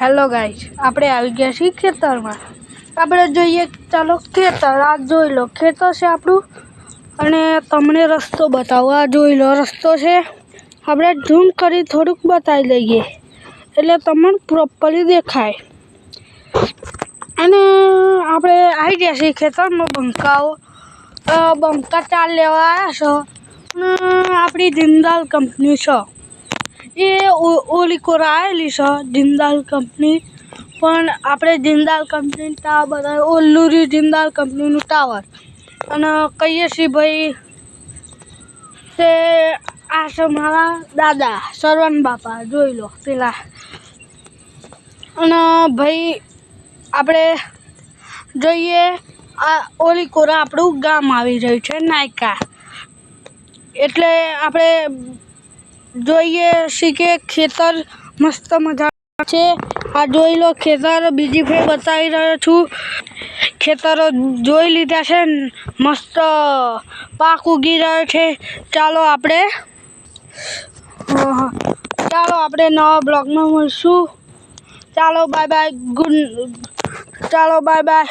Hello guys, આપણે આવી ગયા છીએ ખેતરમાં. આપણે જોઈએ, ચાલો ખેતર. આ જોઈ લો, ખેતર છે આપણું. અને તમને રસ્તો બતાવો. આ જોઈ લો, રસ્તો છે. આપણે ઝૂમ કરી થોડુંક બતાવી દઈએ એટલે તમને પ્રોપરલી દેખાય. અને આપણે આવી ગયા છીએ ખેતરમાં. બંકા ચાર લેવા આવ્યા છો. આપણી જિંદાલ કંપની છે. એ ઓલી કોરા આવેલી છે જિંદાલ કંપની, પણ આપણે જિંદાલ કંપની ટાવર બતાવે. ઓલુરી જિંદાલ કંપનીનું ટાવર. અને કહીએ છીએ ભાઈ તે આ છે મારા દાદા સરવન બાપા, જોઈ લો પેલા. અને ભાઈ આપણે જોઈએ, આ ઓલી કોરા આપણું ગામ આવી રહ્યું છે, નાયકા. એટલે આપણે જોઈએ છીએ કે ખેતર મસ્ત મજા છે. આ જોઈ લો ખેતર. બીજી ફેર બતાવી રહ્યો છું. ખેતરો જોઈ લીધા છે, મસ્ત પાક ઉગી રહ્યો છે. ચાલો આપણે નવા બ્લોગમાં મળશું. ચાલો બાય બાય. ચાલો બાય બાય.